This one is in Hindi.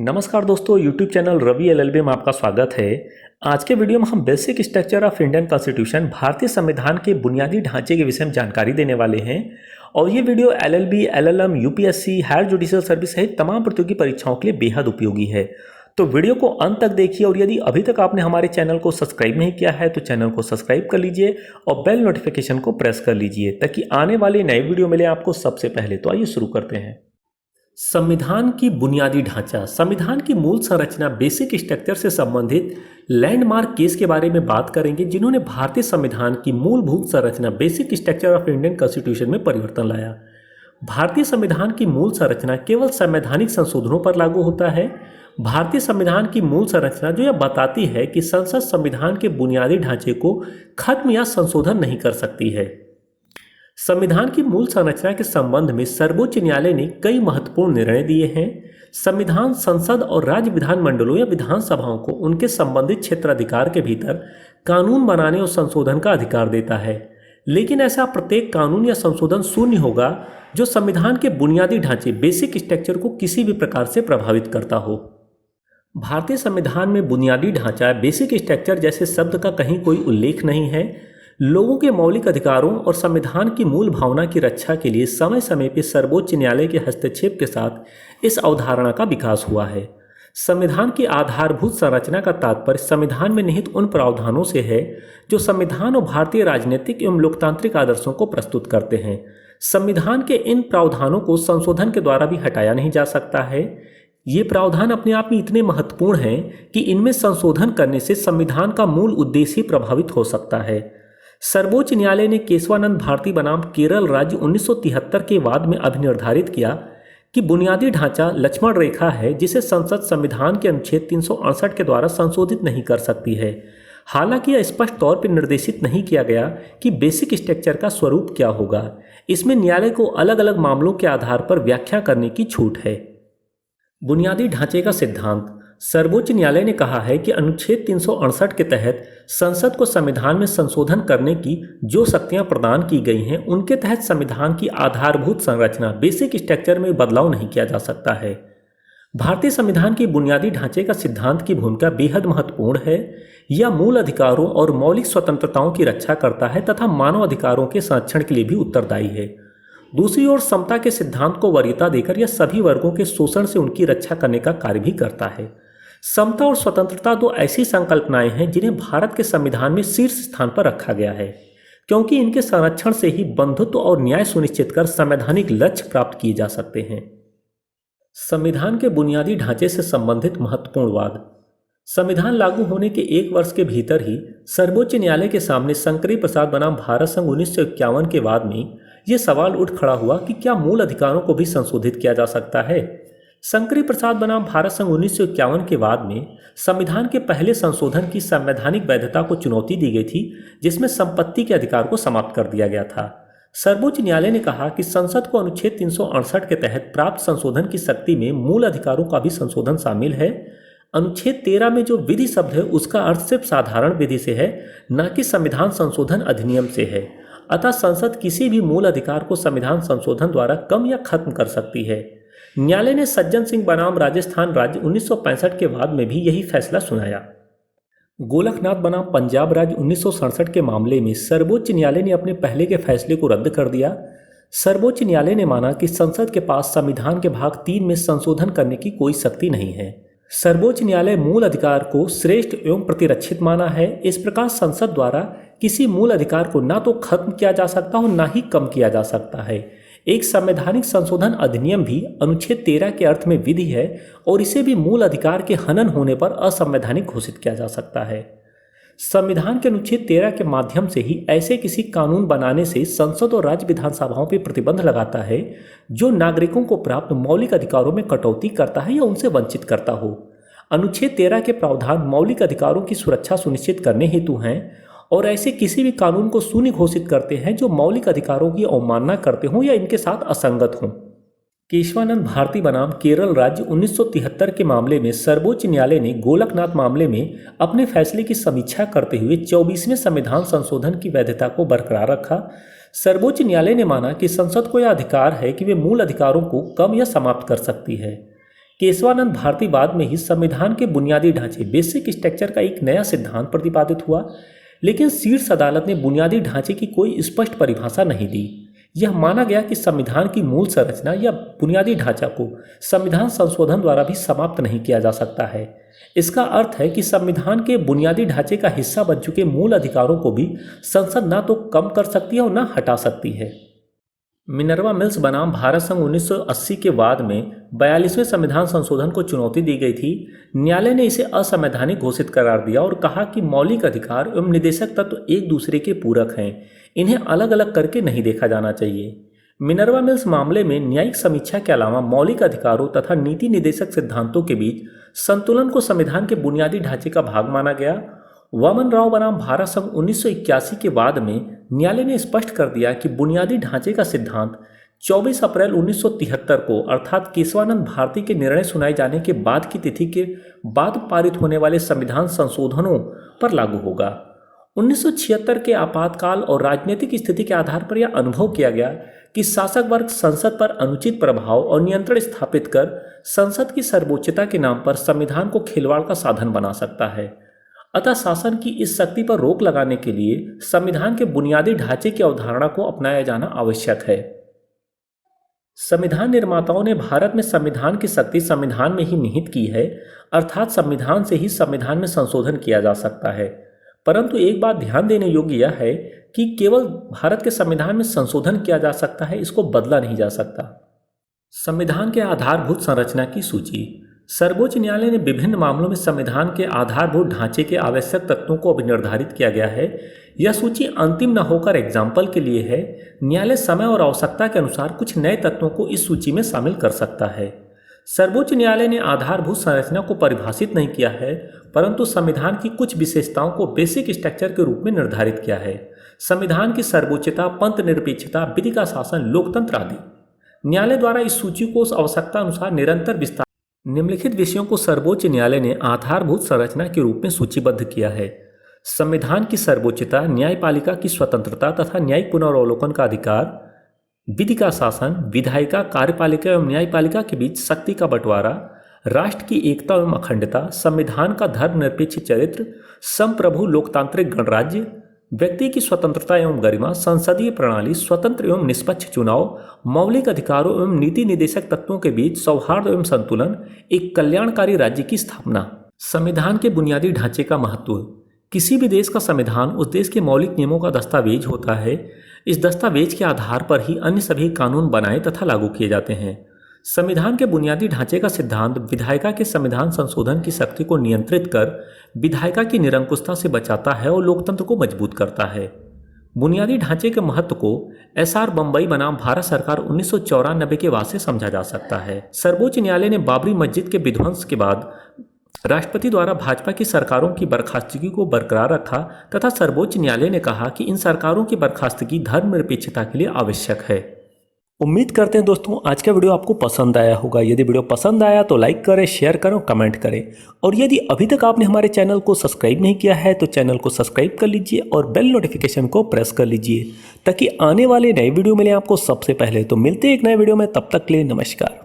नमस्कार दोस्तों, YouTube चैनल रवि एलएलबी में आपका स्वागत है। आज के वीडियो में हम basic structure of Indian constitution भारतीय संविधान के बुनियादी ढांचे के विषय में जानकारी देने वाले हैं। और ये video LLB, LLM, UPSC, higher judicial service सहित तमाम प्रतियोगी परीक्षाओं के लिए बेहद उपयोगी है। तो वीडियो को अंत तक देखिए और यदि अभी तक आपने हमारे चैनल को सब्सक्राइब नहीं किया है तो चैनल को सब्सक्राइब कर लीजिए और बेल नोटिफिकेशन को प्रेस कर लीजिए ताकि आने वाले नए वीडियो मिले आपको सबसे पहले। तो आइए शुरू करते हैं। संविधान की बुनियादी ढांचा। संविधान की मूल संरचना बेसिक स्ट्रक्चर से संबंधित लैंडमार्क केस के बारे में बात करेंगे जिन्होंने भारतीय संविधान की मूलभूत संरचना basic structure of Indian constitution में परिवर्तन लाया। भारतीय संविधान की मूल संरचना केवल संवैधानिक संशोधनों पर लागू होता है। भारतीय संविधान की मूल संरचना जो यह बताती है कि संसद संविधान के बुनियादी ढांचे को खत्म या संशोधन नहीं कर सकती है। संविधान की मूल संरचना के संबंध में सर्वोच्च न्यायालय ने कई महत्वपूर्ण निर्णय दिए हैं। संविधान संसद और राज्य विधानमंडलों या विधानसभाओं को उनके संबंधित क्षेत्राधिकार के भीतर कानून बनाने और संशोधन का अधिकार देता है, लेकिन ऐसा प्रत्येक कानून या संशोधन शून्य होगा जो संविधान के बुनियादी ढांचे बेसिक स्ट्रक्चर को किसी भी प्रकार से प्रभावित करता हो। भारतीय संविधान में बुनियादी ढांचा बेसिक स्ट्रक्चर जैसे शब्द का कहीं कोई उल्लेख नहीं है। लोगों के मौलिक अधिकारों और संविधान की मूल भावना की रक्षा के लिए समय समय पर सर्वोच्च न्यायालय के हस्तक्षेप के साथ इस अवधारणा का विकास हुआ है। संविधान की आधारभूत संरचना का तात्पर्य संविधान में निहित उन प्रावधानों से है जो संविधान और भारतीय राजनीतिक एवं लोकतांत्रिक आदर्शों को प्रस्तुत करते हैं। संविधान के इन प्रावधानों को संशोधन के द्वारा भी हटाया नहीं जा सकता है। ये प्रावधान अपने आप में इतने महत्वपूर्ण हैं कि इनमें संशोधन करने से संविधान का मूल उद्देश्य ही प्रभावित हो सकता है। सर्वोच्च न्यायालय ने केशवानंद भारती बनाम केरल राज्य 1973 के वाद में अभिनिर्धारित किया कि बुनियादी ढांचा लक्ष्मण रेखा है जिसे संसद संविधान के अनुच्छेद 368 के द्वारा संशोधित नहीं कर सकती है। हालांकि यह स्पष्ट तौर पर निर्देशित नहीं किया गया कि बेसिक स्ट्रक्चर का स्वरूप क्या होगा। इसमें न्यायालय को अलग अलग मामलों के आधार पर व्याख्या करने की छूट है। बुनियादी ढांचे का सिद्धांत। सर्वोच्च न्यायालय ने कहा है कि अनुच्छेद 368 के तहत संसद को संविधान में संशोधन करने की जो शक्तियां प्रदान की गई हैं उनके तहत संविधान की आधारभूत संरचना बेसिक स्ट्रक्चर में बदलाव नहीं किया जा सकता है। भारतीय संविधान की बुनियादी ढांचे का सिद्धांत की भूमिका बेहद महत्वपूर्ण है। यह मूल अधिकारों और मौलिक स्वतंत्रताओं की रक्षा करता है तथा मानव अधिकारों के संरक्षण के लिए भी उत्तरदायी है। दूसरी ओर समता के सिद्धांत को वरीयता देकर यह सभी वर्गों के शोषण से उनकी रक्षा करने का कार्य भी करता है। समता और स्वतंत्रता दो ऐसी संकल्पनाएं हैं जिन्हें भारत के संविधान में शीर्ष स्थान पर रखा गया है, क्योंकि इनके संरक्षण से ही बंधुत्व और न्याय सुनिश्चित कर संवैधानिक लक्ष्य प्राप्त किए जा सकते हैं। संविधान के बुनियादी ढांचे से संबंधित महत्वपूर्ण वाद। संविधान लागू होने के 1 वर्ष के भीतर ही सर्वोच्च न्यायालय के सामने शंकरी प्रसाद बनाम भारत संघ 1951 के बाद में यह सवाल उठ खड़ा हुआ कि क्या मूल अधिकारों को भी संशोधित किया जा सकता है। शंकरी प्रसाद बनाम भारत संघ 1951 के बाद में संविधान के पहले संशोधन की संवैधानिक वैधता को चुनौती दी गई थी, जिसमें संपत्ति के अधिकार को समाप्त कर दिया गया था। सर्वोच्च न्यायालय ने कहा कि संसद को अनुच्छेद 368 के तहत प्राप्त संशोधन की शक्ति में मूल अधिकारों का भी संशोधन शामिल है। अनुच्छेद 13 में जो विधि शब्द है उसका अर्थ सिर्फ साधारण विधि से है, न कि संविधान संशोधन अधिनियम से है। अतः संसद किसी भी मूल अधिकार को संविधान संशोधन द्वारा कम या खत्म कर सकती है। न्यायालय ने सज्जन सिंह बनाम राजस्थान राज्य 1965 के बाद में भी यही फैसला सुनाया। गोलकनाथ बनाम पंजाब राज्य 1967 के मामले में सर्वोच्च न्यायालय ने अपने पहले के फैसले को रद्द कर दिया। सर्वोच्च न्यायालय ने माना कि संसद के पास संविधान के भाग 3 में संशोधन करने की कोई शक्ति नहीं है। सर्वोच्च न्यायालय मूल अधिकार को श्रेष्ठ एवं प्रतिरक्षित माना है। इस प्रकार संसद द्वारा किसी मूल अधिकार को ना तो खत्म किया जा सकता हो ना ही कम किया जा सकता है। एक संवैधानिक संशोधन अधिनियम भी अनुच्छेद 13 के अर्थ में विधि है और इसे भी मूल अधिकार के हनन होने पर असंवैधानिक घोषित किया जा सकता है। संविधान के अनुच्छेद 13 के माध्यम से ही ऐसे किसी कानून बनाने से संसद और राज्य विधानसभाओं पर प्रतिबंध लगाता है जो नागरिकों को प्राप्त मौलिक अधिकारों में कटौती करता है या उनसे वंचित करता हो। अनुच्छेद 13 के प्रावधान मौलिक अधिकारों की सुरक्षा सुनिश्चित करने हेतु हैं और ऐसे किसी भी कानून को शून्य घोषित करते हैं जो मौलिक अधिकारों की अवमानना करते हों या इनके साथ असंगत हों। केशवानंद भारती बनाम केरल राज्य 1973 के मामले में सर्वोच्च न्यायालय ने गोलकनाथ मामले में अपने फैसले की समीक्षा करते हुए 24वें संविधान संशोधन की वैधता को बरकरार रखा। सर्वोच्च न्यायालय ने माना कि संसद को यह अधिकार है कि वे मूल अधिकारों को कम या समाप्त कर सकती है। केशवानंद भारती बाद में ही संविधान के बुनियादी ढांचे बेसिक स्ट्रक्चर का एक नया सिद्धांत प्रतिपादित हुआ, लेकिन शीर्ष अदालत ने बुनियादी ढांचे की कोई स्पष्ट परिभाषा नहीं दी। यह माना गया कि संविधान की मूल संरचना या बुनियादी ढांचा को संविधान संशोधन द्वारा भी समाप्त नहीं किया जा सकता है। इसका अर्थ है कि संविधान के बुनियादी ढांचे का हिस्सा बन चुके मूल अधिकारों को भी संसद ना तो कम कर सकती है और ना हटा सकती है। मिनर्वा मिल्स बनाम भारत संघ 1980 के बाद में 42वें संविधान संशोधन को चुनौती दी गई थी। न्यायालय ने इसे असंवैधानिक घोषित करार दिया और कहा कि मौलिक अधिकार एवं निदेशक तत्व एक दूसरे के पूरक हैं, इन्हें अलग अलग करके नहीं देखा जाना चाहिए। मिनर्वा मिल्स मामले में न्यायिक समीक्षा के अलावा मौलिक अधिकारों तथा नीति निदेशक सिद्धांतों के बीच संतुलन को संविधान के बुनियादी ढांचे का भाग माना गया। वामन राव बनाम भारत संघ 1981 के बाद में न्यायालय ने स्पष्ट कर दिया कि बुनियादी ढांचे का सिद्धांत 24 अप्रैल 1973 को अर्थात केशवानंद भारती के निर्णय सुनाए जाने के बाद की तिथि के बाद पारित होने वाले संविधान संशोधनों पर लागू होगा। 1976 के आपातकाल और राजनीतिक स्थिति के आधार पर यह अनुभव किया गया कि शासक वर्ग संसद पर अनुचित प्रभाव और नियंत्रण स्थापित कर संसद की सर्वोच्चता के नाम पर संविधान को खिलवाड़ का साधन बना सकता है। अतः शासन की इस शक्ति पर रोक लगाने के लिए संविधान के बुनियादी ढांचे की अवधारणा को अपनाया जाना आवश्यक है। संविधान निर्माताओं ने भारत में संविधान की शक्ति संविधान में ही निहित की है, अर्थात संविधान से ही संविधान में संशोधन किया जा सकता है। परंतु एक बात ध्यान देने योग्य यह है कि केवल भारत के संविधान में संशोधन किया जा सकता है, इसको बदला नहीं जा सकता। संविधान के आधारभूत संरचना की सूची। सर्वोच्च न्यायालय ने विभिन्न मामलों में संविधान के आधारभूत ढांचे के आवश्यक तत्वों को निर्धारित किया गया है। यह सूची अंतिम न होकर एग्जाम्पल के लिए है। न्यायालय समय और आवश्यकता के अनुसार कुछ नए तत्वों को इस सूची में शामिल कर सकता है। सर्वोच्च न्यायालय ने आधारभूत संरचना को परिभाषित नहीं किया है, परंतु संविधान की कुछ विशेषताओं को बेसिक स्ट्रक्चर के रूप में निर्धारित किया है। संविधान की सर्वोच्चता, पंथ निरपेक्षता, विधि का शासन, लोकतंत्र आदि। न्यायालय द्वारा इस सूची को उस आवश्यकता अनुसार निरंतर विस्तार। निम्नलिखित विषयों को सर्वोच्च न्यायालय ने आधारभूत संरचना के रूप में सूचीबद्ध किया है। संविधान की सर्वोच्चता, न्यायपालिका की स्वतंत्रता तथा न्यायिक पुनरावलोकन का अधिकार, विधि का शासन, विधायिका, कार्यपालिका एवं न्यायपालिका के बीच शक्ति का बंटवारा, राष्ट्र की एकता एवं अखंडता, संविधान का धर्मनिरपेक्ष चरित्र, संप्रभु लोकतांत्रिक गणराज्य, व्यक्ति की स्वतंत्रता एवं गरिमा, संसदीय प्रणाली, स्वतंत्र एवं निष्पक्ष चुनाव, मौलिक अधिकारों एवं नीति निदेशक तत्वों के बीच सौहार्द एवं संतुलन, एक कल्याणकारी राज्य की स्थापना। संविधान के बुनियादी ढांचे का महत्व। किसी भी देश का संविधान उस देश के मौलिक नियमों का दस्तावेज होता है। इस दस्तावेज के आधार पर ही अन्य सभी कानून बनाए तथा लागू किए जाते हैं। संविधान के बुनियादी ढांचे का सिद्धांत विधायिका के संविधान संशोधन की शक्ति को नियंत्रित कर विधायिका की निरंकुशता से बचाता है और लोकतंत्र को मजबूत करता है। बुनियादी ढांचे के महत्व को एसआर बम्बई बनाम भारत सरकार 1994 के वास्ते समझा जा सकता है। सर्वोच्च न्यायालय ने बाबरी मस्जिद के विध्वंस के बाद राष्ट्रपति द्वारा भाजपा की सरकारों की बर्खास्तगी को बरकरार रखा तथा सर्वोच्च न्यायालय ने कहा कि इन सरकारों की बर्खास्तगी धर्मनिरपेक्षता के लिए आवश्यक है। उम्मीद करते हैं दोस्तों आज का वीडियो आपको पसंद आया होगा। यदि वीडियो पसंद आया तो लाइक करें, शेयर करें और कमेंट करें। और यदि अभी तक आपने हमारे चैनल को सब्सक्राइब नहीं किया है तो चैनल को सब्सक्राइब कर लीजिए और बेल नोटिफिकेशन को प्रेस कर लीजिए ताकि आने वाले नए वीडियो मिले आपको सबसे पहले। तो मिलते हैं एक नए वीडियो में, तब तक के लिए नमस्कार।